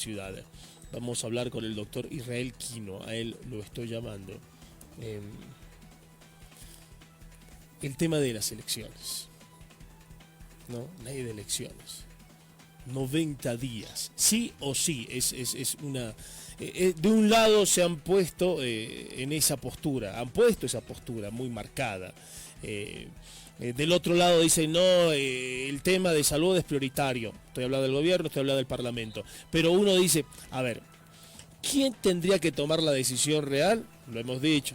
ciudad. Vamos a hablar con el doctor Israel Quino, a él lo estoy llamando. El tema de las elecciones, ¿no? Ley de elecciones. 90 días, sí o sí, es una... de un lado se han puesto en esa postura, han puesto esa postura muy marcada. Del otro lado dicen, no, el tema de salud es prioritario. Estoy hablando del gobierno, estoy hablando del parlamento. Pero uno dice, a ver, ¿quién tendría que tomar la decisión real? Lo hemos dicho,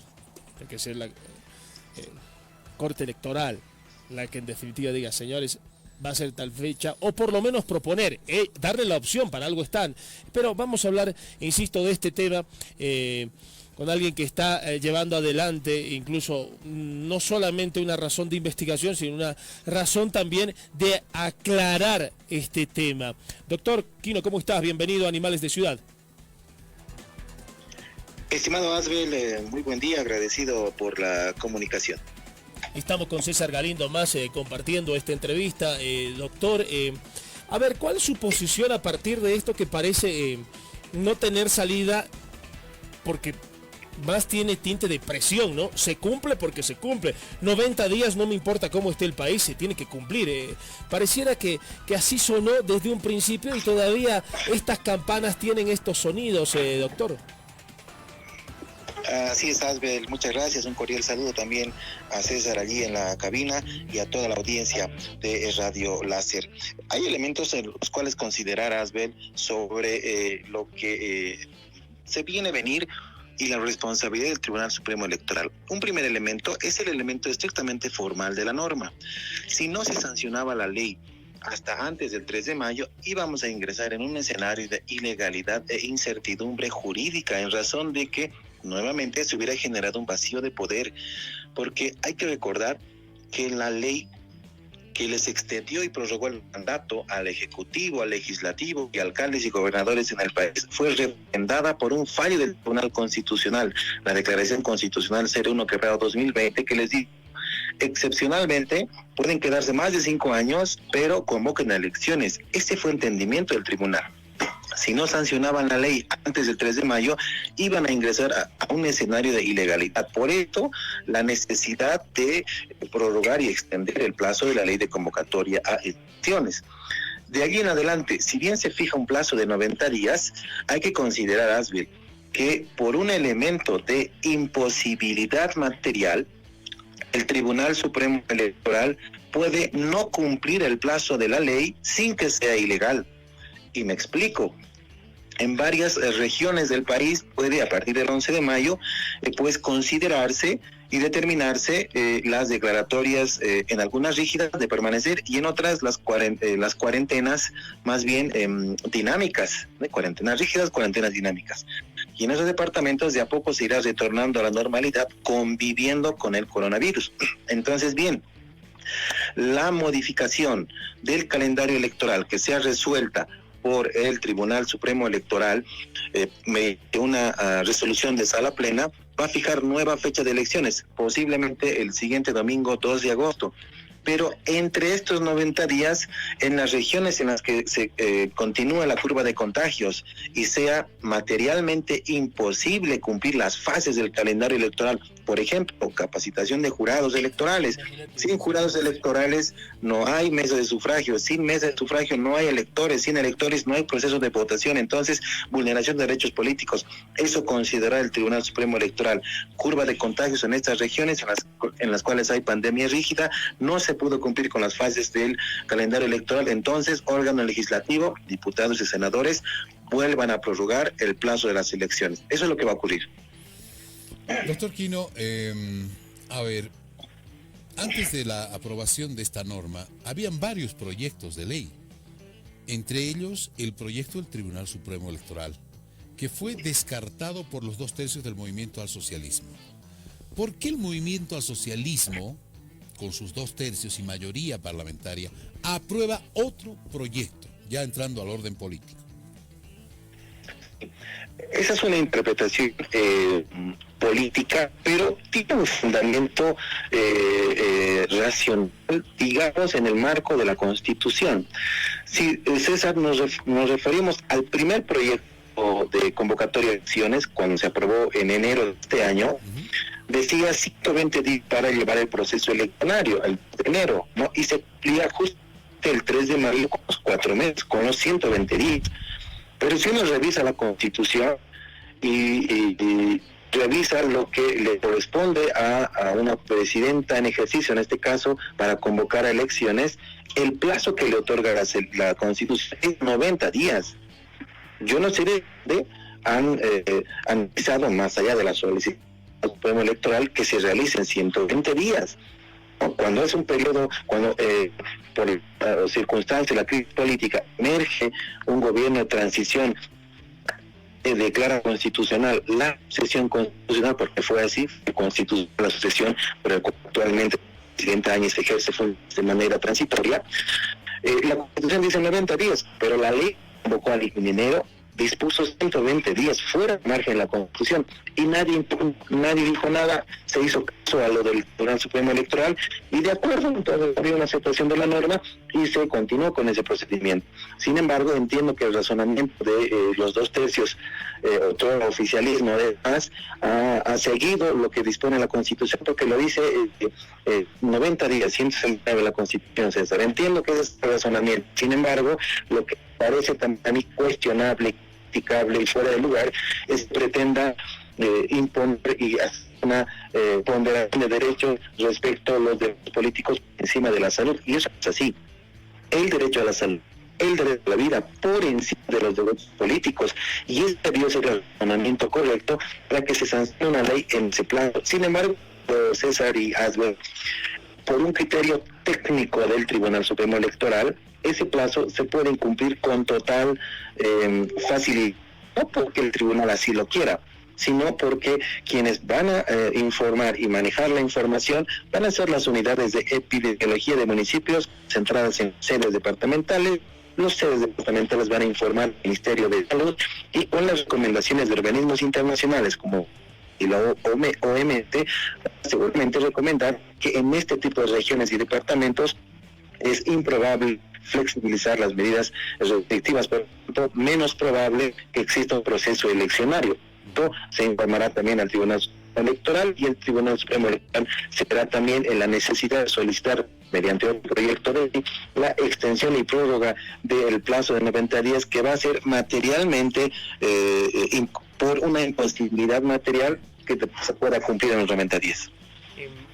tiene que ser la Corte Electoral, la que en definitiva diga, señores, va a ser tal fecha, o por lo menos proponer, darle la opción, para algo están. Pero vamos a hablar, insisto, de este tema con alguien que está llevando adelante incluso no solamente una razón de investigación, sino una razón también de aclarar este tema. Doctor Quino, ¿cómo estás? Bienvenido a Animales de Ciudad. Estimado Asbel, muy buen día, agradecido por la comunicación. Estamos con César Galindo más compartiendo esta entrevista. Doctor, a ver, ¿cuál es su posición a partir de esto que parece no tener salida? Porque más tiene tinte de presión, ¿no? Se cumple porque se cumple. 90 días, no me importa cómo esté el país, se tiene que cumplir. Pareciera que así sonó desde un principio y todavía estas campanas tienen estos sonidos, doctor. Así es, Asbel, muchas gracias, un cordial saludo también a César allí en la cabina y a toda la audiencia de Radio Láser. Hay elementos en los cuales considerar, Asbel, sobre lo que se viene a venir y la responsabilidad del Tribunal Supremo Electoral. Un primer elemento es el elemento estrictamente formal de la norma. Si no se sancionaba la ley hasta antes del 3 de mayo, íbamos a ingresar en un escenario de ilegalidad e incertidumbre jurídica en razón de que nuevamente se hubiera generado un vacío de poder, porque hay que recordar que la ley que les extendió y prorrogó el mandato al Ejecutivo, al Legislativo y alcaldes y gobernadores en el país fue refrendada por un fallo del Tribunal Constitucional, la Declaración Constitucional 01/2020, que les dice excepcionalmente pueden quedarse más de 5 años, pero convoquen a elecciones. Este fue el entendimiento del tribunal. Si no sancionaban la ley antes del 3 de mayo, iban a ingresar a un escenario de ilegalidad. Por esto, la necesidad de prorrogar y extender el plazo de la ley de convocatoria a elecciones. De aquí en adelante, si bien se fija un plazo de 90 días, hay que considerar, Asbel, que por un elemento de imposibilidad material, el Tribunal Supremo Electoral puede no cumplir el plazo de la ley sin que sea ilegal. Y me explico. En varias regiones del país puede, a partir del 11 de mayo, pues considerarse y determinarse las declaratorias en algunas rígidas de permanecer y en otras las cuarentenas más bien dinámicas, cuarentenas rígidas, cuarentenas dinámicas. Y en esos departamentos de a poco se irá retornando a la normalidad conviviendo con el coronavirus. Entonces, bien, la modificación del calendario electoral que sea resuelta por el Tribunal Supremo Electoral, mediante una resolución de sala plena, va a fijar nueva fecha de elecciones, posiblemente el siguiente domingo 2 de agosto. Pero entre estos 90 días, en las regiones en las que se continúa la curva de contagios y sea materialmente imposible cumplir las fases del calendario electoral, por ejemplo, capacitación de jurados electorales. Sin jurados electorales no hay mesa de sufragio, sin mesa de sufragio no hay electores, sin electores no hay proceso de votación, entonces vulneración de derechos políticos. Eso considera el Tribunal Supremo Electoral. Curva de contagios en estas regiones en las cuales hay pandemia rígida, no se pudo cumplir con las fases del calendario electoral, entonces órgano legislativo, diputados y senadores vuelvan a prorrogar el plazo de las elecciones. Eso es lo que va a ocurrir. Doctor Quino, a ver, antes de la aprobación de esta norma, habían varios proyectos de ley, entre ellos el proyecto del Tribunal Supremo Electoral, que fue descartado por los 2/3 del movimiento al socialismo. ¿Por qué el movimiento al socialismo, con sus 2/3 y mayoría parlamentaria, aprueba otro proyecto, ya entrando al orden político? Esa es una interpretación política, pero tiene un fundamento racional, digamos, en el marco de la Constitución. Sí, César, nos referimos al primer proyecto de convocatoria de elecciones cuando se aprobó en enero de este año. Decía 120 días para llevar el proceso electorario, el de enero, ¿no? Y se cumplía justo el 3 de mayo con los 4 meses, con los 120 días. Pero si uno revisa la Constitución y revisa lo que le corresponde a una presidenta en ejercicio, en este caso, para convocar a elecciones, el plazo que le otorga la Constitución es 90 días. Yo no sé de dónde han analizado, más allá de la solicitud del Supremo Electoral, que se realice en 120 días. Cuando es un periodo, cuando por circunstancias, la crisis política, emerge un gobierno de transición, declara constitucional la sucesión constitucional, porque fue así, constitucional la sucesión, pero actualmente el presidente Áñez ejerce de manera transitoria. La Constitución dice 90 días, pero la ley convocó al ingeniero dispuso 120 días fuera de margen de la Constitución y nadie dijo nada, se hizo caso a lo del Tribunal Supremo Electoral y de acuerdo, entonces había una aceptación de la norma y se continuó con ese procedimiento. Sin embargo, entiendo que el razonamiento de los 2/3 o todo el oficialismo de más ha seguido lo que dispone la Constitución, porque lo dice 90 días, 169 de la Constitución, César. Entiendo que es el razonamiento. Sin embargo, lo que parece también cuestionable, criticable y fuera de lugar es que pretenda imponer y hacer una ponderación de derechos respecto a los derechos políticos encima de la salud, y eso es así. El derecho a la salud, el derecho a la vida por encima de los derechos políticos, y ese debió ser el razonamiento correcto para que se sancione una ley en ese plano. Sin embargo, César y Asbel, por un criterio técnico del Tribunal Supremo Electoral, ese plazo se puede incumplir con total facilidad, no porque el tribunal así lo quiera, sino porque quienes van a informar y manejar la información van a ser las unidades de epidemiología de municipios centradas en sedes departamentales. Los sedes departamentales van a informar al Ministerio de Salud y con las recomendaciones de organismos internacionales como y la OMT, seguramente recomendar que en este tipo de regiones y departamentos es improbable flexibilizar las medidas restrictivas, pero menos probable que exista un proceso eleccionario. Se informará también al Tribunal Electoral y el Tribunal Supremo Electoral será también en la necesidad de solicitar mediante un proyecto de ley la extensión y prórroga del plazo de 90 días que va a ser materialmente por una imposibilidad material que se pueda cumplir en los 90 días.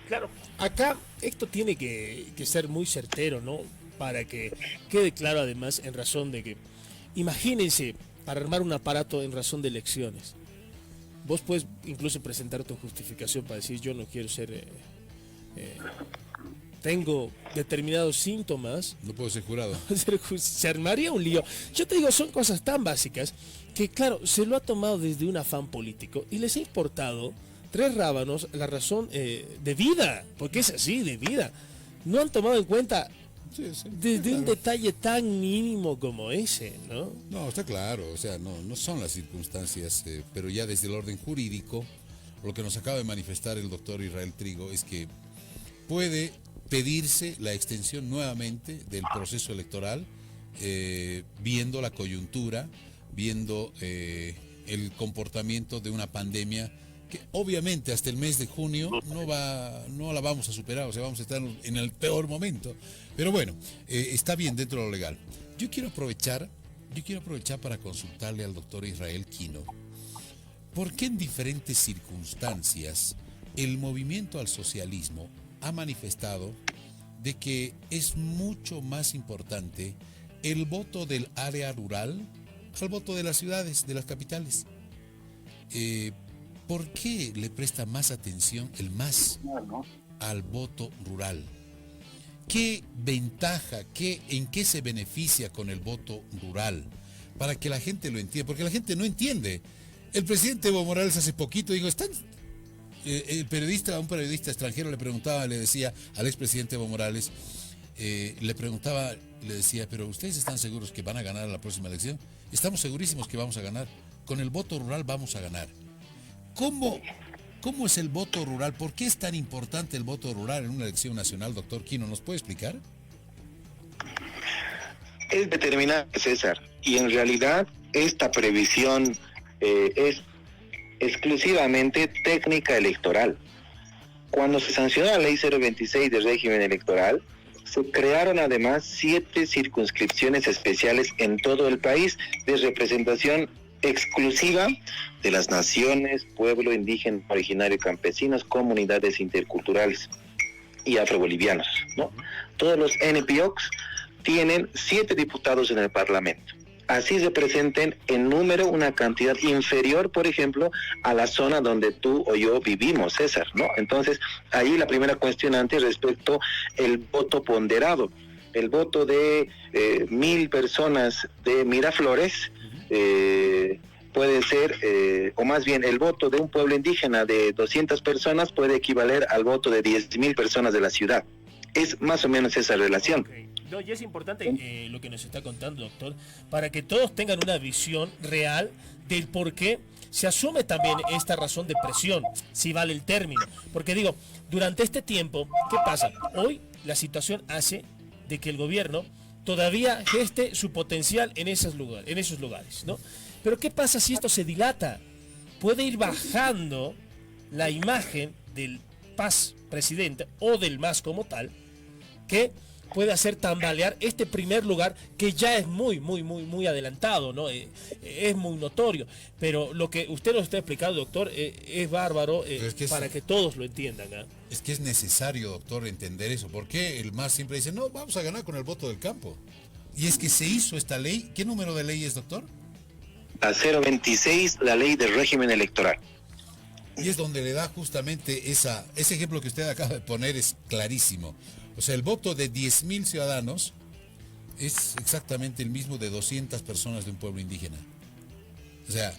Claro, acá esto tiene que ser muy certero, ¿no? Para que quede claro además en razón de que, imagínense, para armar un aparato en razón de elecciones, vos puedes incluso presentar tu justificación para decir yo no quiero ser, tengo determinados síntomas. No puedo ser jurado. Se armaría un lío. Yo te digo, son cosas tan básicas que claro, se lo ha tomado desde un afán político y les ha importado 3 rábanos la razón de vida, porque es así, de vida. No han tomado en cuenta desde un detalle tan mínimo como ese, ¿no? No, está claro, o sea, no son las circunstancias, pero ya desde el orden jurídico, lo que nos acaba de manifestar el doctor Israel Trigo es que puede pedirse la extensión nuevamente del proceso electoral, viendo la coyuntura, viendo el comportamiento de una pandemia que obviamente hasta el mes de junio no la vamos a superar, o sea, vamos a estar en el peor momento. Pero bueno, está bien dentro de lo legal. Yo quiero aprovechar para consultarle al doctor Israel Quino, ¿por qué en diferentes circunstancias el movimiento al socialismo ha manifestado de que es mucho más importante el voto del área rural al voto de las ciudades, de las capitales? ¿Por qué le presta más atención el MAS al voto rural? ¿Qué ventaja, en qué se beneficia con el voto rural? Para que la gente lo entienda, porque la gente no entiende. El presidente Evo Morales hace poquito dijo, un periodista extranjero le decía al expresidente Evo Morales, le decía, pero ¿ustedes están seguros que van a ganar la próxima elección? Estamos segurísimos que vamos a ganar. Con el voto rural vamos a ganar. ¿Cómo es el voto rural? ¿Por qué es tan importante el voto rural en una elección nacional, doctor Quino? ¿Nos puede explicar? Es determinante, César, y en realidad esta previsión es exclusivamente técnica electoral. Cuando se sancionó la ley 026 del régimen electoral, se crearon además 7 circunscripciones especiales en todo el país de representación exclusiva de las naciones, pueblo indígena, originario, campesinos, comunidades interculturales y afrobolivianos, ¿no? Todos los NPOs tienen 7 diputados en el Parlamento. Así representen en número una cantidad inferior, por ejemplo, a la zona donde tú o yo vivimos, César, ¿no? Entonces, ahí la primera cuestionante respecto el voto ponderado. El voto de 1,000 personas de Miraflores puede ser, o más bien el voto de un pueblo indígena de 200 personas puede equivaler al voto de 10,000 personas de la ciudad. Es más o menos esa relación. Okay. No, y es importante lo que nos está contando, doctor, para que todos tengan una visión real del por qué se asume también esta razón de presión, si vale el término. Porque digo, durante este tiempo, ¿qué pasa? Hoy la situación hace de que el gobierno todavía geste su potencial en esos lugares, ¿no? Pero ¿qué pasa si esto se dilata? Puede ir bajando la imagen del PAS presidente o del MAS como tal, que puede hacer tambalear este primer lugar que ya es muy adelantado, ¿no? Es muy notorio, pero lo que usted nos está explicando, doctor, es bárbaro para que todos lo entiendan, ¿eh? Es que es necesario, doctor, entender eso. ¿Por qué el MAS siempre dice, no, vamos a ganar con el voto del campo? Y es que se hizo esta ley. ¿Qué número de ley es, doctor? La 026, la ley del régimen electoral. Y es donde le da justamente ese ejemplo que usted acaba de poner, es clarísimo. O sea, el voto de 10,000 ciudadanos es exactamente el mismo de 200 personas de un pueblo indígena. O sea,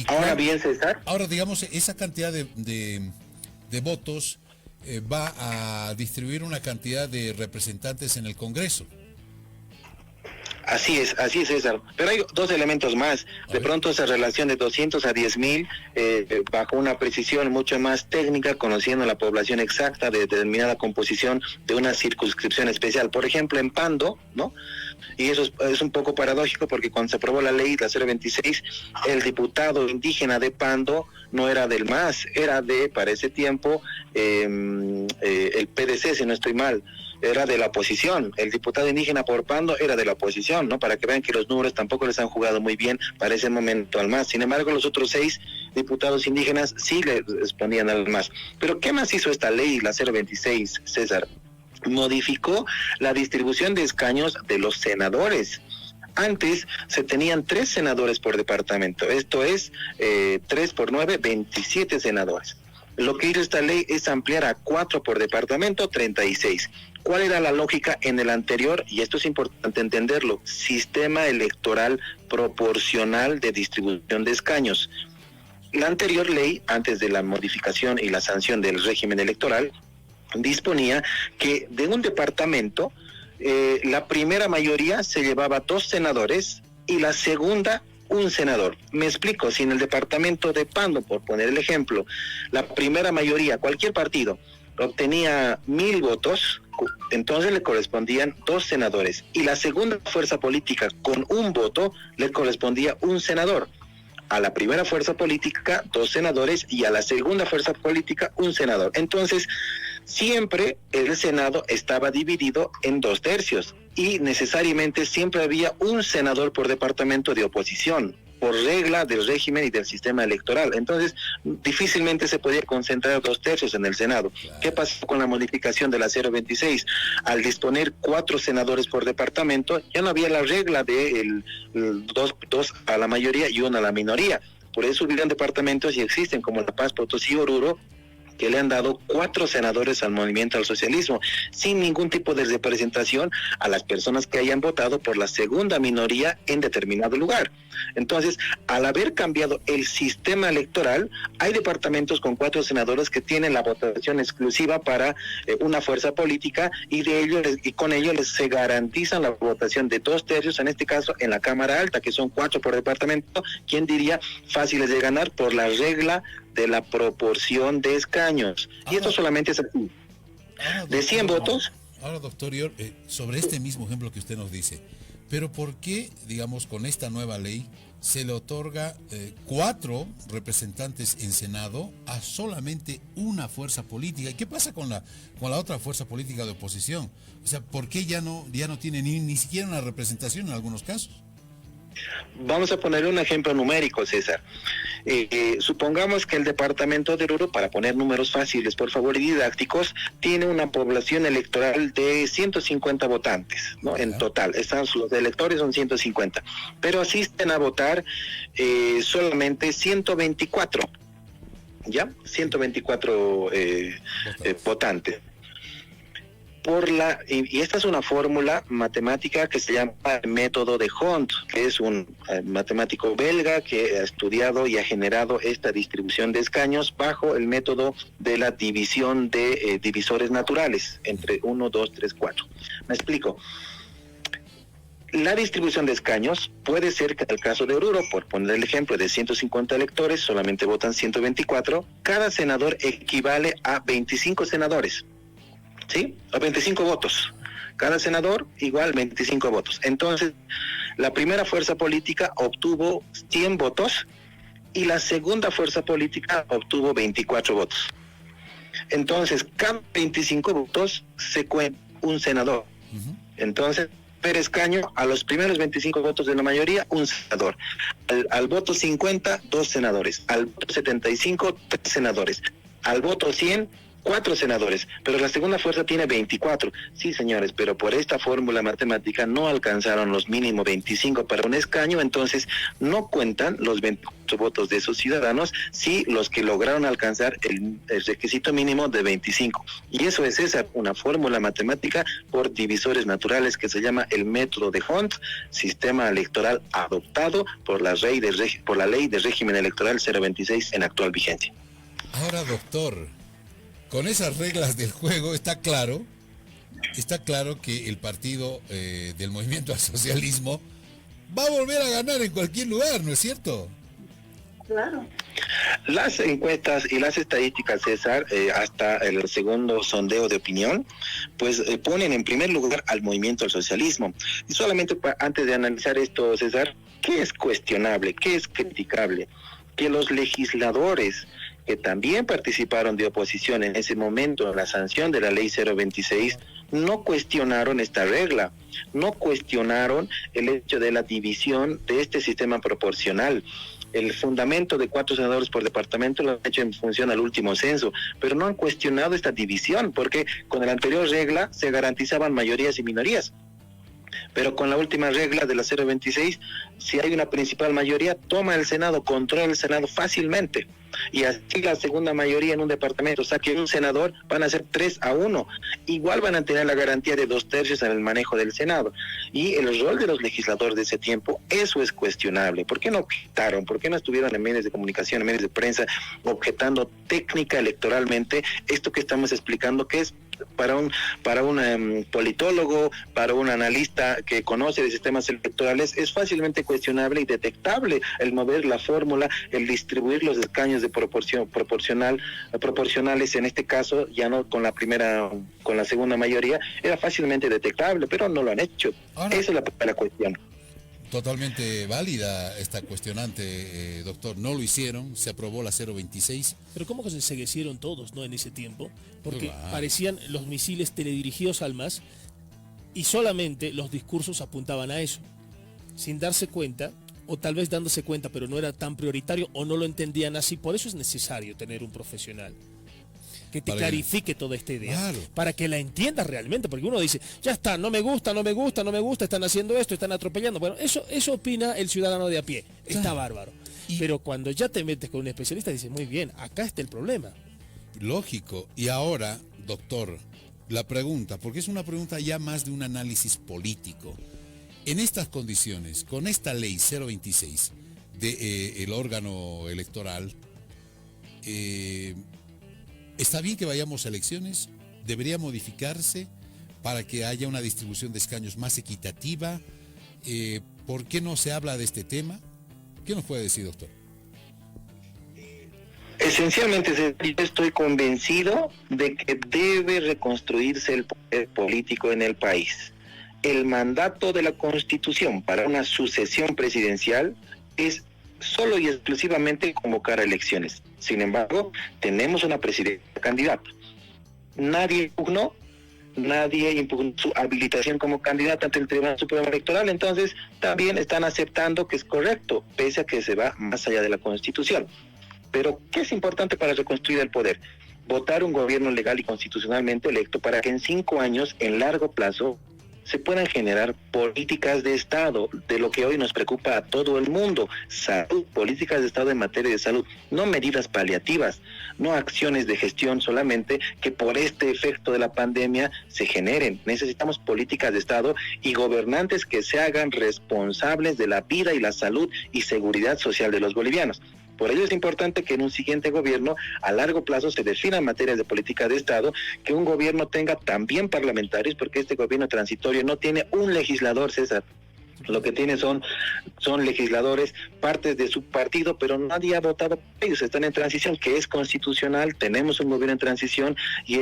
ahora bien, César. Ahora, digamos, esa cantidad de votos va a distribuir una cantidad de representantes en el Congreso. Así es, César. Pero hay 2 elementos más. De pronto esa relación de 200 a 10,000, bajo una precisión mucho más técnica, conociendo la población exacta de determinada composición de una circunscripción especial. Por ejemplo, en Pando, ¿no? Y eso es un poco paradójico porque cuando se aprobó la ley, la 026, el diputado indígena de Pando no era del MAS, era para ese tiempo, el PDC, si no estoy mal. Era de la oposición, el diputado indígena por Pando era de la oposición, ¿no? Para que vean que los números tampoco les han jugado muy bien para ese momento al MAS. Sin embargo, los otros 6 diputados indígenas sí le respondían al MAS. Pero ¿qué más hizo esta ley, la 026, César? Modificó la distribución de escaños de los senadores. Antes se tenían 3 senadores por departamento, esto es 3 por 9, 27 senadores. Lo que hizo esta ley es ampliar a 4 por departamento, 36. ¿Cuál era la lógica en el anterior? Y esto es importante entenderlo. Sistema electoral proporcional de distribución de escaños. La anterior ley, antes de la modificación y la sanción del régimen electoral, disponía que de un departamento, la primera mayoría se llevaba 2 senadores y la segunda un senador. Me explico, si en el departamento de Pando, por poner el ejemplo, la primera mayoría, cualquier partido, obtenía 1,000 votos, entonces le correspondían 2 senadores. Y la segunda fuerza política con 1 voto le correspondía un senador. A la primera fuerza política 2 senadores y a la segunda fuerza política un senador. Entonces, siempre el Senado estaba dividido en 2/3 y necesariamente siempre había un senador por departamento de oposición, por regla del régimen y del sistema electoral. Entonces, difícilmente se podía concentrar 2/3 en el Senado. Claro. ¿Qué pasó con la modificación de la 026? Al disponer 4 senadores por departamento, ya no había la regla de dos a la mayoría y 1 a la minoría. Por eso hubieron departamentos y existen como La Paz, Potosí, Oruro, que le han dado 4 senadores al movimiento al socialismo, sin ningún tipo de representación a las personas que hayan votado por la segunda minoría en determinado lugar. Entonces, al haber cambiado el sistema electoral, hay departamentos con 4 senadores que tienen la votación exclusiva para una fuerza política y con ello se garantiza la votación de 2/3, en este caso en la Cámara Alta, que son 4 por departamento. ¿Quién diría fáciles de ganar? Por la regla de la proporción de escaños. Y esto solamente es aquí. De 100 votos, Ahora, doctor Ior, sobre este mismo ejemplo que usted nos dice, pero ¿por qué, digamos, con esta nueva ley se le otorga 4 representantes en Senado a solamente una fuerza política? ¿Y qué pasa con la otra fuerza política de oposición? O sea, ¿por qué ya no tiene ni siquiera una representación en algunos casos? Vamos a poner un ejemplo numérico, César. Supongamos que el departamento de Oruro, para poner números fáciles, por favor, y didácticos, tiene una población electoral de 150 votantes, ¿no? En total, los electores son 150, pero asisten a votar solamente 124, ¿ya? 124 votantes. Y esta es una fórmula matemática que se llama método de Hont, que es un matemático belga que ha estudiado y ha generado esta distribución de escaños bajo el método de la división de divisores naturales entre 1, 2, 3, 4. Me explico. La distribución de escaños puede ser que en el caso de Oruro, por poner el ejemplo, de 150 electores, solamente votan 124, cada senador equivale a 25 senadores. ¿Sí? A 25 votos. Cada senador igual 25 votos. Entonces, la primera fuerza política obtuvo 100 votos y la segunda fuerza política obtuvo 24 votos. Entonces, cada 25 votos se cuenta un senador. Entonces, per escaño, a los primeros 25 votos de la mayoría, un senador. Al voto 50, 2 senadores. Al voto 75, 3 senadores. Al voto 100, 4 senadores, pero la segunda fuerza tiene 24. Sí, señores, pero por esta fórmula matemática no alcanzaron los mínimo 25 para un escaño, entonces no cuentan los 24 votos de esos ciudadanos, sí los que lograron alcanzar el requisito mínimo de 25. Y eso es una fórmula matemática por divisores naturales que se llama el método de Hont, sistema electoral adoptado por la ley de régimen electoral 026 en actual vigencia. Ahora, doctor, con esas reglas del juego está claro que el partido del Movimiento al Socialismo va a volver a ganar en cualquier lugar, ¿no es cierto? Claro. Las encuestas y las estadísticas, César, hasta el segundo sondeo de opinión, pues ponen en primer lugar al Movimiento al Socialismo. Y solamente antes de analizar esto, César, ¿qué es cuestionable? ¿Qué es criticable? Que los legisladores que también participaron de oposición en ese momento en la sanción de la ley 026, no cuestionaron esta regla, no cuestionaron el hecho de la división de este sistema proporcional. El fundamento de 4 senadores por departamento lo han hecho en función al último censo, pero no han cuestionado esta división, porque con la anterior regla se garantizaban mayorías y minorías. Pero con la última regla de la 026, si hay una principal mayoría, toma el Senado, controla el Senado fácilmente. Y así la segunda mayoría en un departamento saque un senador, van a ser 3-1. Igual van a tener la garantía de 2/3 en el manejo del Senado. Y el rol de los legisladores de ese tiempo, eso es cuestionable. ¿Por qué no objetaron? ¿Por qué no estuvieron en medios de comunicación, en medios de prensa, objetando técnica electoralmente esto que estamos explicando, que es para un politólogo, para un analista que conoce de sistemas electorales, es fácilmente cuestionable y detectable el mover la fórmula, el distribuir los escaños de proporcionales, en este caso, ya no con la segunda mayoría, era fácilmente detectable, pero no lo han hecho. Ahora, esa es la cuestión. Totalmente válida esta cuestionante, doctor. No lo hicieron, se aprobó la 026. Pero cómo que se enseguecieron todos, ¿no? En ese tiempo, porque Claro. parecían los misiles teledirigidos al MAS y solamente los discursos apuntaban a eso, sin darse cuenta, o tal vez dándose cuenta, pero no era tan prioritario o no lo entendían así. Por eso es necesario tener un profesional que te clarifique toda esta idea, claro, para que la entiendas realmente, porque uno dice, ya está, no me gusta, están haciendo esto, están atropellando. Bueno, eso opina el ciudadano de a pie, está claro. bárbaro. Pero cuando ya te metes con un especialista, dices, muy bien, acá está el problema. Lógico. Y ahora, doctor, la pregunta, porque es una pregunta ya más de un análisis político. En estas condiciones, con esta ley 026 de el órgano electoral, ¿está bien que vayamos a elecciones? ¿Debería modificarse para que haya una distribución de escaños más equitativa? ¿Por qué no se habla de este tema? ¿Qué nos puede decir, doctor? Esencialmente, yo estoy convencido de que debe reconstruirse el poder político en el país. El mandato de la Constitución para una sucesión presidencial es solo y exclusivamente convocar a elecciones. Sin embargo, tenemos una presidenta candidata. Nadie impugnó su habilitación como candidata ante el Tribunal Supremo Electoral, entonces también están aceptando que es correcto, pese a que se va más allá de la Constitución. Pero, ¿qué es importante para reconstruir el poder? Votar un gobierno legal y constitucionalmente electo para que en 5 años, en largo plazo, se puedan generar políticas de Estado, de lo que hoy nos preocupa a todo el mundo: salud, políticas de Estado en materia de salud, no medidas paliativas, no acciones de gestión solamente que por este efecto de la pandemia se generen. Necesitamos políticas de Estado y gobernantes que se hagan responsables de la vida y la salud y seguridad social de los bolivianos. Por ello es importante que en un siguiente gobierno a largo plazo se definan materias de política de Estado, que un gobierno tenga también parlamentarios, porque este gobierno transitorio no tiene un legislador, César. Lo que tiene son legisladores, partes de su partido, pero nadie ha votado por ellos. Están en transición, que es constitucional. Tenemos un gobierno en transición y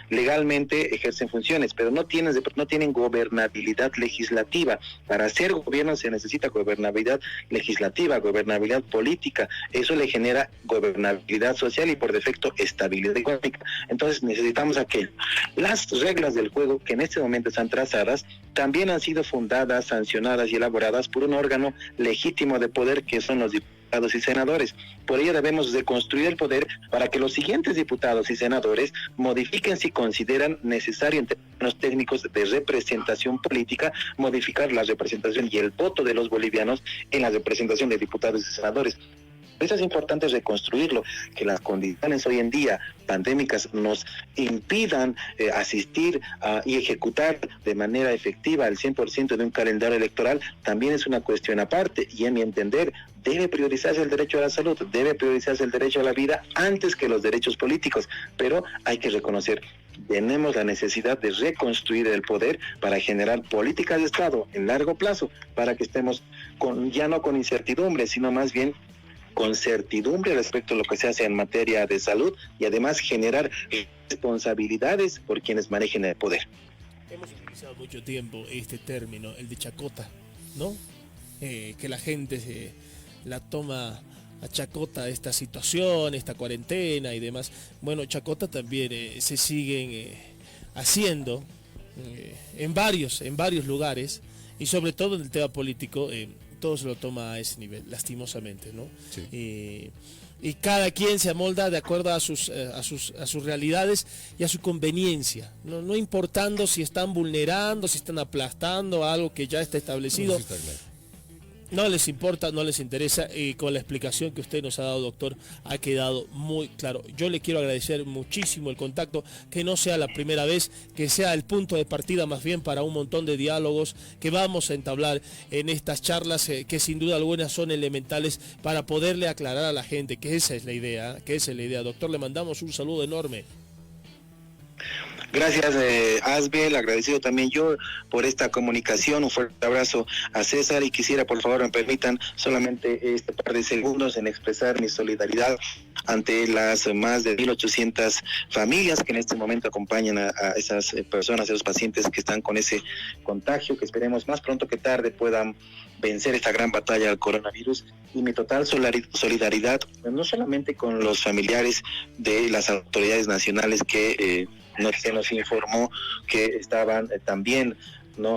legalmente ejercen funciones, pero no tienen gobernabilidad legislativa. Para ser gobierno se necesita gobernabilidad legislativa, gobernabilidad política. Eso le genera gobernabilidad social y por defecto estabilidad económica. Entonces necesitamos aquello. Las reglas del juego que en este momento están trazadas también han sido fundadas, sancionadas y elaboradas por un órgano legítimo de poder, que son los diputados y senadores. Por ello debemos de construir el poder para que los siguientes diputados y senadores modifiquen, si consideran necesario en términos técnicos de representación política, modificar la representación y el voto de los bolivianos en la representación de diputados y senadores. Eso es importante reconstruirlo, que las condiciones hoy en día pandémicas nos impidan asistir y ejecutar de manera efectiva el 100% de un calendario electoral, también es una cuestión aparte, y en mi entender debe priorizarse el derecho a la salud, debe priorizarse el derecho a la vida antes que los derechos políticos, pero hay que reconocer, tenemos la necesidad de reconstruir el poder para generar políticas de Estado en largo plazo, para que estemos ya no con incertidumbre, sino más bien con certidumbre respecto a lo que se hace en materia de salud, y además generar responsabilidades por quienes manejen el poder. Hemos utilizado mucho tiempo este término, el de chacota, ¿no? Que la gente la toma a chacota esta situación, esta cuarentena y demás. Bueno, chacota también se siguen haciendo en varios lugares, y sobre todo en el tema político. Todo se lo toma a ese nivel, lastimosamente, ¿no? Sí. Y cada quien se amolda de acuerdo a sus realidades y a su conveniencia, no importando si están vulnerando, si están aplastando algo que ya está establecido. Sí, está claro. No les importa, no les interesa, y con la explicación que usted nos ha dado, doctor, ha quedado muy claro. Yo le quiero agradecer muchísimo el contacto, que no sea la primera vez, que sea el punto de partida más bien para un montón de diálogos que vamos a entablar en estas charlas, que sin duda alguna son elementales para poderle aclarar a la gente que esa es la idea, Doctor, le mandamos un saludo enorme. Gracias, Asbel, agradecido también yo por esta comunicación. Un fuerte abrazo a César, y quisiera, por favor, me permitan solamente este par de segundos en expresar mi solidaridad ante las más de 1.800 familias que en este momento acompañan a esas personas, a los pacientes que están con ese contagio, que esperemos más pronto que tarde puedan vencer esta gran batalla al coronavirus, y mi total solidaridad no solamente con los familiares de las autoridades nacionales que se nos informó que estaban también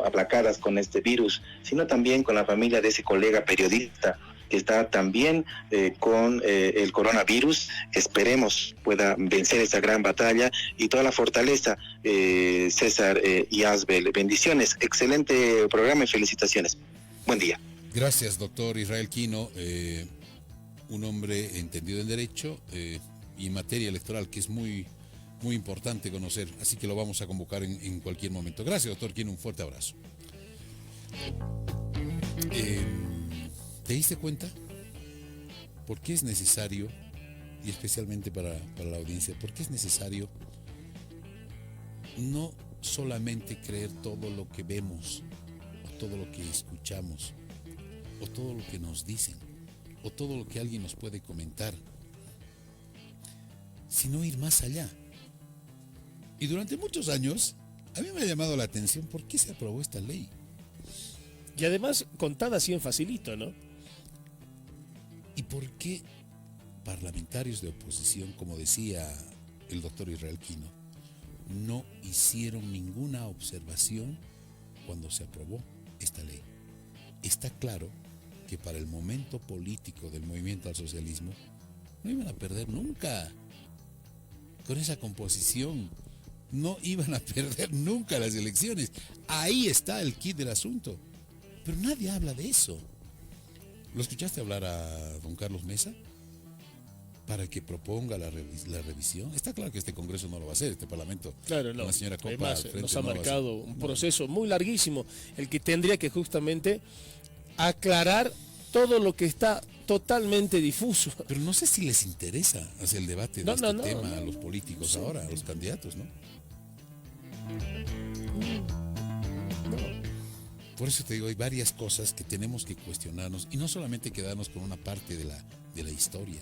aplacadas con este virus, sino también con la familia de ese colega periodista que está también con el coronavirus. Esperemos pueda vencer esta gran batalla, y toda la fortaleza, César y Asbel. Bendiciones, excelente programa y felicitaciones. Buen día. Gracias, doctor Israel Quino, un hombre entendido en derecho y materia electoral, que es muy importante conocer, así que lo vamos a convocar en cualquier momento. Gracias, doctor Quino, un fuerte abrazo. ¿Te diste cuenta? ¿Por qué es necesario, y especialmente para la audiencia, por qué es necesario no solamente creer todo lo que vemos, o todo lo que escuchamos, o todo lo que nos dicen, o todo lo que alguien nos puede comentar? sino ir más allá. Y durante muchos años, a mí me ha llamado la atención por qué se aprobó esta ley. Y además contada así en facilito, ¿no? ¿Y por qué parlamentarios de oposición, como decía el doctor Israel Quino, no hicieron ninguna observación cuando se aprobó esta ley? Está claro que para el momento político del movimiento al socialismo no iban a perder nunca. Con esa composición no iban a perder nunca las elecciones. Ahí está el quid del asunto. Pero nadie habla de eso. ¿Lo escuchaste hablar a don Carlos Mesa para que proponga la revisión? Está claro que este Congreso no lo va a hacer, este Parlamento. Claro, no. La señora Copa Además, al frente nos ha no lo va a hacer. marcado un proceso muy larguísimo, el que tendría que justamente aclarar todo lo que está totalmente difuso. Pero no sé si les interesa hacer el debate de este tema a los políticos ahora, a los candidatos, ¿no? Por eso te digo, hay varias cosas que tenemos que cuestionarnos y no solamente quedarnos con una parte de la historia.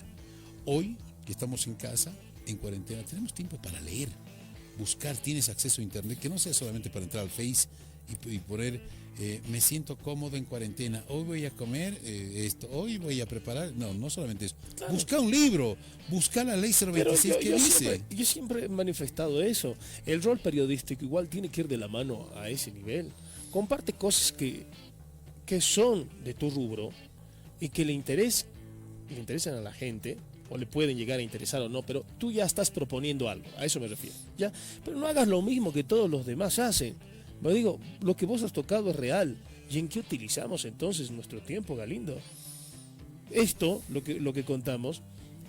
Hoy, que estamos en casa, en cuarentena, tenemos tiempo para leer, buscar, tienes acceso a internet, que no sea solamente para entrar al Face y poner, me siento cómodo en cuarentena, hoy voy a comer esto, hoy voy a preparar, no solamente eso. Claro. Busca un libro, busca la ley 026, ¿qué dice? Yo siempre he manifestado eso, el rol periodístico igual tiene que ir de la mano a ese nivel. Comparte cosas que son de tu rubro y que le interesan a la gente, o le pueden llegar a interesar o no, pero tú ya estás proponiendo algo, a eso me refiero, ¿ya? Pero no hagas lo mismo que todos los demás hacen. Me digo, lo que vos has tocado es real. ¿Y en qué utilizamos entonces nuestro tiempo, Galindo? Esto, lo que contamos,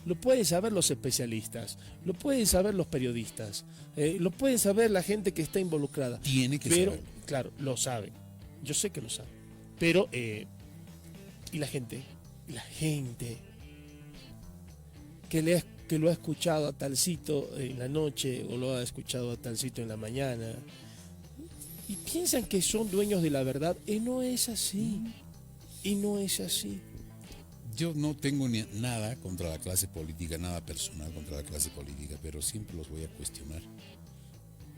lo pueden saber los especialistas, lo pueden saber los periodistas, lo pueden saber la gente que está involucrada. Tiene que saberlo. Claro, lo saben. Yo sé que lo saben. Pero, ¿y la gente? La gente que lo ha escuchado a talcito en la noche o lo ha escuchado a talcito en la mañana y piensan que son dueños de la verdad, y no es así. Y no es así. Yo no tengo nada contra la clase política, nada personal contra la clase política, pero siempre los voy a cuestionar.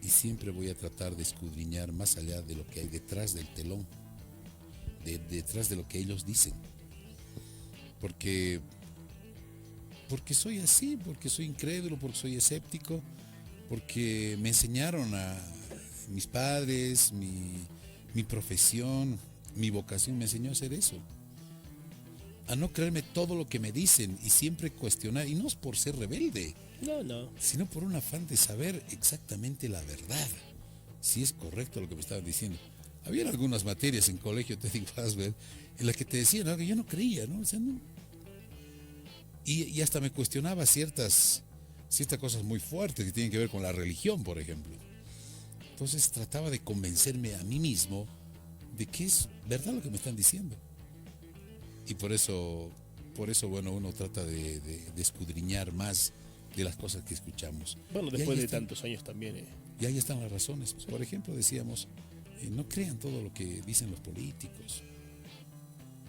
Y siempre voy a tratar de escudriñar más allá de lo que hay detrás del telón, detrás de lo que ellos dicen. Porque soy así, porque soy incrédulo, porque soy escéptico, porque me enseñaron a mis padres, mi profesión, mi vocación me enseñó a hacer eso. A no creerme todo lo que me dicen y siempre cuestionar, y no es por ser rebelde. No. Sino por un afán de saber exactamente la verdad, si es correcto lo que me estaban diciendo. Había algunas materias en colegio, te digo, Asbel, en las que te decían algo que yo no creía, ¿no? O sea, no. Y hasta me cuestionaba ciertas cosas muy fuertes que tienen que ver con la religión, por ejemplo. Entonces trataba de convencerme a mí mismo de que es verdad lo que me están diciendo. Y por eso bueno, uno trata de escudriñar más de las cosas que escuchamos. Bueno, después de tantos años también. Y ahí están las razones. Sí. Por ejemplo, decíamos, no crean todo lo que dicen los políticos.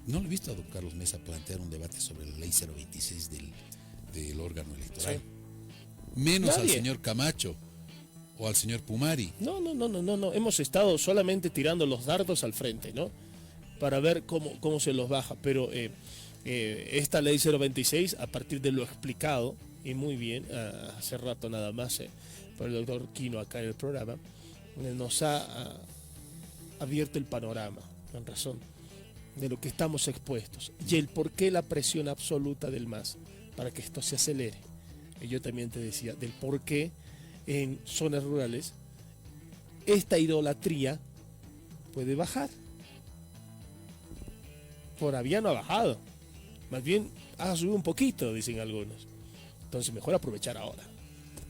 No lo he visto a don Carlos Mesa plantear un debate sobre la ley 026 del órgano electoral. Sí. Menos nadie. Al señor Camacho o al señor Pumari. No. Hemos estado solamente tirando los dardos al frente, ¿no? Para ver cómo se los baja. Pero esta ley 026, a partir de lo explicado, y muy bien, hace rato nada más, por el doctor Quino acá en el programa, nos ha abierto el panorama, en razón de lo que estamos expuestos, y el por qué la presión absoluta del MAS, para que esto se acelere. Y yo también te decía, del por qué en zonas rurales esta idolatría puede bajar. Todavía no ha bajado, más bien ha subido un poquito, dicen algunos. Entonces mejor aprovechar ahora.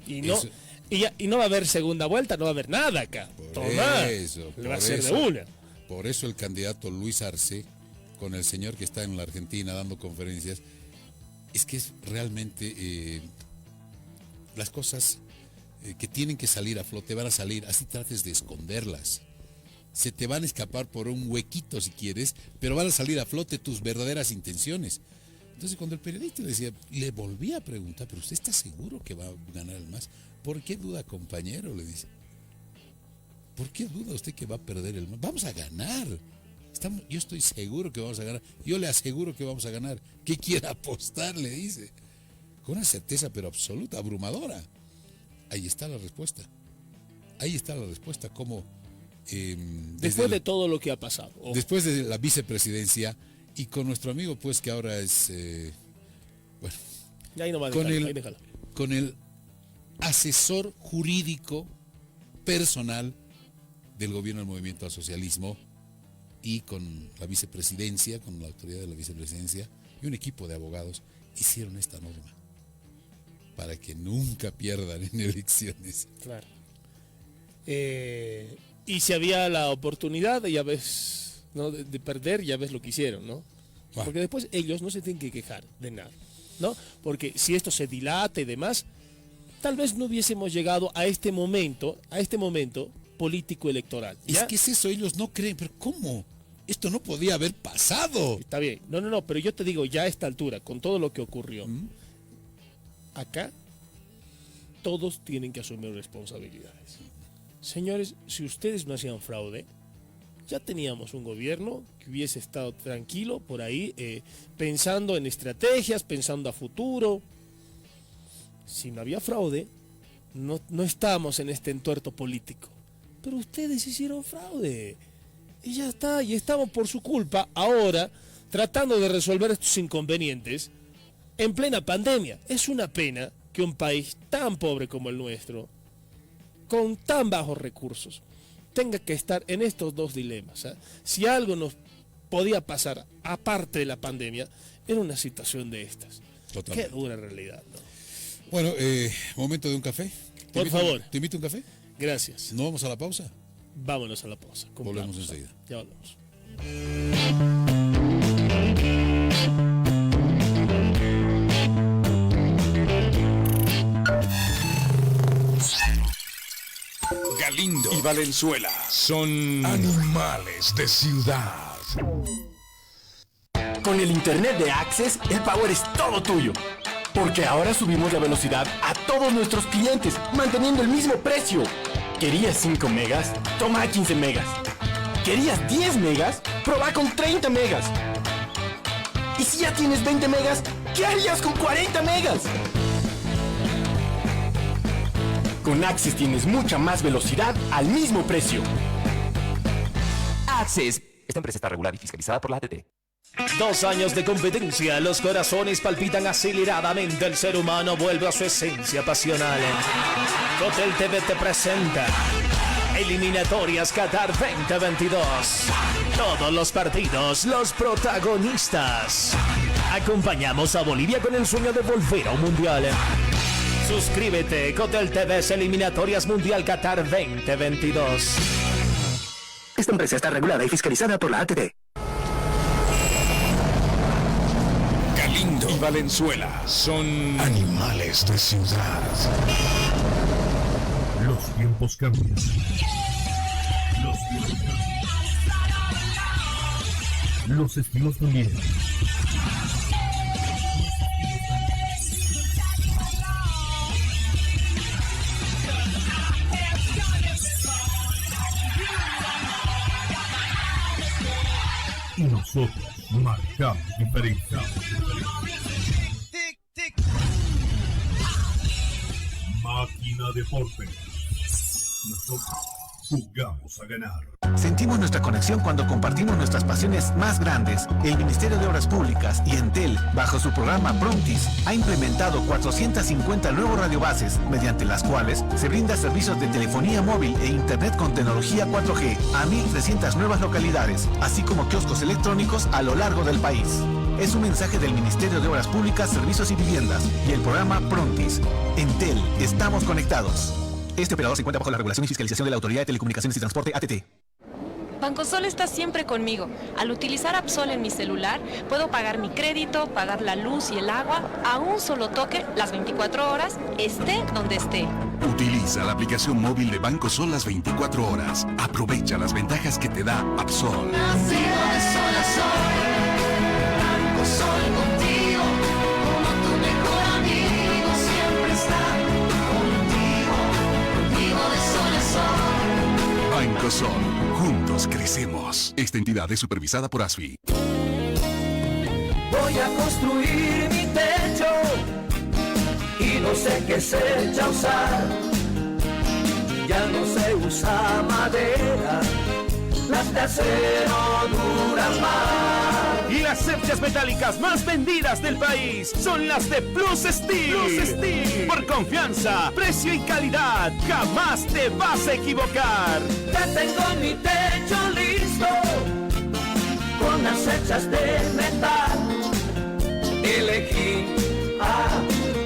Y no va a haber segunda vuelta, no va a haber nada acá. Le va a ser de una. Por eso el candidato Luis Arce, con el señor que está en la Argentina dando conferencias, es que es realmente las cosas que tienen que salir a flote van a salir, así trates de esconderlas. Se te van a escapar por un huequito si quieres, pero van a salir a flote tus verdaderas intenciones. Entonces cuando el periodista le decía, le volvía a preguntar, pero usted está seguro que va a ganar el MAS. ¿Por qué duda, compañero? Le dice. ¿Por qué duda usted que va a perder el MAS? Vamos a ganar. Yo estoy seguro que vamos a ganar. Yo le aseguro que vamos a ganar. ¿Qué quiere apostar? Le dice. Con una certeza pero absoluta, abrumadora. Ahí está la respuesta. Ahí está la respuesta. Cómo después de todo lo que ha pasado. Después de la vicepresidencia y con nuestro amigo, pues, que ahora es... bueno. Ahí no va, déjalo. Con el asesor jurídico personal del gobierno del Movimiento al Socialismo y con la vicepresidencia, con la autoridad de la vicepresidencia y un equipo de abogados, hicieron esta norma para que nunca pierdan en elecciones. Claro. Y si había la oportunidad, ya ves, ¿no? de perder, ya ves lo que hicieron, ¿no? Bueno. Porque después ellos no se tienen que quejar de nada, ¿no? Porque si esto se dilata y demás, tal vez no hubiésemos llegado a este momento político electoral. ¿Ya? Es que es eso, ellos no creen, pero ¿cómo? Esto no podía haber pasado. Está bien, no, pero yo te digo, ya a esta altura, con todo lo que ocurrió, acá todos tienen que asumir responsabilidades. Señores, si ustedes no hacían fraude, ya teníamos un gobierno que hubiese estado tranquilo por ahí, pensando en estrategias, pensando a futuro. Si no había fraude, no estábamos en este entuerto político. Pero ustedes hicieron fraude. Y ya está, y estamos por su culpa ahora tratando de resolver estos inconvenientes en plena pandemia. Es una pena que un país tan pobre como el nuestro, con tan bajos recursos, tenga que estar en estos dos dilemas, ¿eh? Si algo nos podía pasar, aparte de la pandemia, era una situación de estas. Totalmente. Qué dura realidad, ¿no? Bueno, momento de un café. Por favor. ¿Te invito a un café? Gracias. ¿No vamos a la pausa? Vámonos a la pausa. Volvemos enseguida. Ya volvemos. Galindo y Valenzuela son animales de ciudad. Con el internet de Access, el power es todo tuyo. Porque ahora subimos la velocidad a todos nuestros clientes, manteniendo el mismo precio. ¿Querías 5 megas? Toma 15 megas. ¿Querías 10 megas? Proba con 30 megas. Y si ya tienes 20 megas, ¿qué harías con 40 megas? Con Access tienes mucha más velocidad al mismo precio. Access. Esta empresa está regulada y fiscalizada por la ATT. 2 años de competencia, los corazones palpitan aceleradamente, el ser humano vuelve a su esencia pasional. Cotel TV te presenta Eliminatorias Qatar 2022. Todos los partidos, los protagonistas. Acompañamos a Bolivia con el sueño de volver a un mundial. Suscríbete, Cotel TV Eliminatorias Mundial Qatar 2022. Esta empresa está regulada y fiscalizada por la ATT. Galindo y Valenzuela son animales de ciudad. Los tiempos cambian. Los estilos también. Y nosotros marcamos diferencia. Máquina Deporte. Nosotros jugamos a ganar. Sentimos nuestra conexión cuando compartimos nuestras pasiones más grandes. El Ministerio de Obras Públicas y Entel, bajo su programa Prontis, ha implementado 450 nuevos radiobases, mediante las cuales se brinda servicios de telefonía móvil e internet con tecnología 4G a 1.300 nuevas localidades, así como kioscos electrónicos a lo largo del país. Es un mensaje del Ministerio de Obras Públicas, Servicios y Viviendas y el programa Prontis. Entel, estamos conectados. Este operador se encuentra bajo la regulación y fiscalización de la Autoridad de Telecomunicaciones y Transporte, ATT. Bancosol está siempre conmigo. Al utilizar Absol en mi celular, puedo pagar mi crédito, pagar la luz y el agua a un solo toque, las 24 horas, esté donde esté. Utiliza la aplicación móvil de Bancosol las 24 horas. Aprovecha las ventajas que te da Absol. Nacido de sol a sol, Bancosol contigo. Juntos crecemos. Esta entidad es supervisada por ASFI. Voy a construir mi techo y no sé qué se echa a usar. Ya no se usa madera, las de acero duran más. Y las cerchas metálicas más vendidas del país son las de Plus Steel. Plus Steel. Por confianza, precio y calidad, jamás te vas a equivocar. Ya tengo mi techo listo, con las cerchas de metal. Elegí a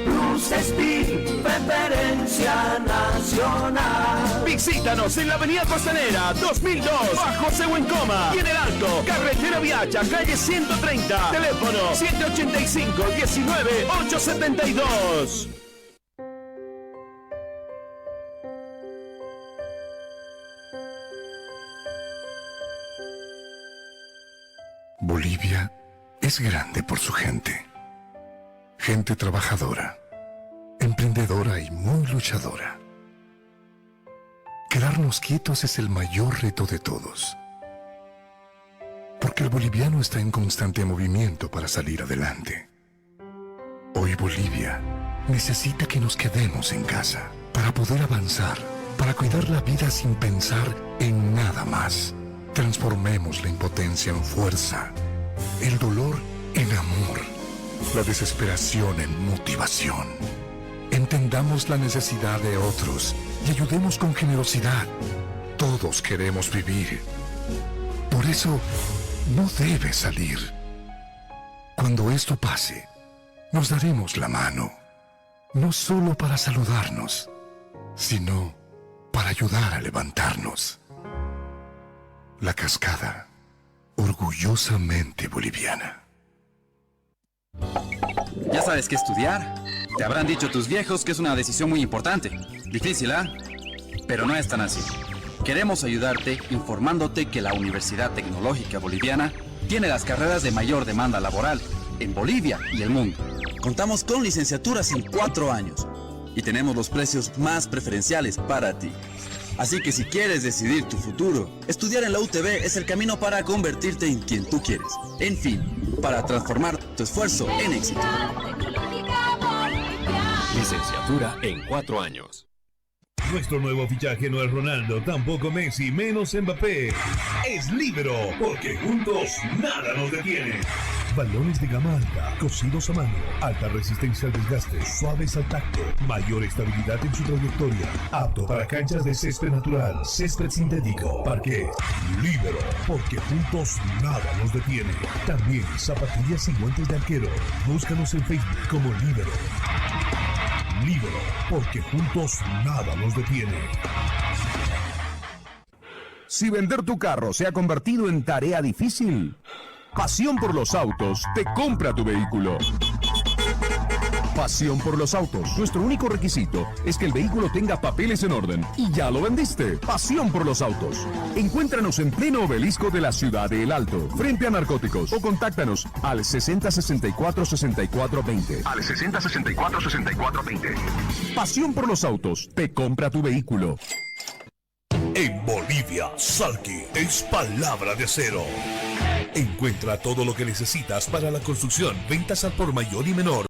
Plus Steel, preferencia nacional. Visítanos en la avenida Costanera 2002, bajo Sehuencoma, y en el Alto, carretera Viacha, calle 130, teléfono 785-19-872. Bolivia es grande por su gente. Gente trabajadora, emprendedora y muy luchadora. Quedarnos quietos es el mayor reto de todos. Porque el boliviano está en constante movimiento para salir adelante. Hoy Bolivia necesita que nos quedemos en casa para poder avanzar, para cuidar la vida sin pensar en nada más. Transformemos la impotencia en fuerza, el dolor en amor, la desesperación en motivación. Entendamos la necesidad de otros y ayudemos con generosidad. Todos queremos vivir. Por eso, no debe salir. Cuando esto pase, nos daremos la mano, no solo para saludarnos, sino para ayudar a levantarnos. La Cascada, orgullosamente boliviana. ¿Ya sabes qué estudiar? Te habrán dicho tus viejos que es una decisión muy importante. Difícil, ¿ah? Pero no es tan así. Queremos ayudarte informándote que la Universidad Tecnológica Boliviana tiene las carreras de mayor demanda laboral en Bolivia y el mundo. Contamos con licenciaturas en 4 años y tenemos los precios más preferenciales para ti. Así que si quieres decidir tu futuro, estudiar en la UTB es el camino para convertirte en quien tú quieres. En fin, para transformar tu esfuerzo en éxito. Licenciatura en 4 años. Nuestro nuevo fichaje no es Ronaldo, tampoco Messi, menos Mbappé. Es Libero, porque juntos nada nos detiene. Balones de gama alta, cosidos a mano, alta resistencia al desgaste, suaves al tacto, mayor estabilidad en su trayectoria, apto para canchas de césped natural, césped sintético, parquet. Libero, porque juntos nada nos detiene. También zapatillas y guantes de arquero. Búscanos en Facebook como Libero. Libero, porque juntos nada nos detiene. Si vender tu carro se ha convertido en tarea difícil, Pasión por los Autos te compra tu vehículo. Pasión por los Autos. Nuestro único requisito es que el vehículo tenga papeles en orden. Y ya lo vendiste. Pasión por los Autos. Encuéntranos en pleno obelisco de la ciudad de El Alto, frente a Narcóticos. O contáctanos al 6064-6420. Al 6064-6420. Pasión por los Autos te compra tu vehículo. En Bolivia, Salki es palabra de acero. Encuentra todo lo que necesitas para la construcción, ventas al por mayor y menor.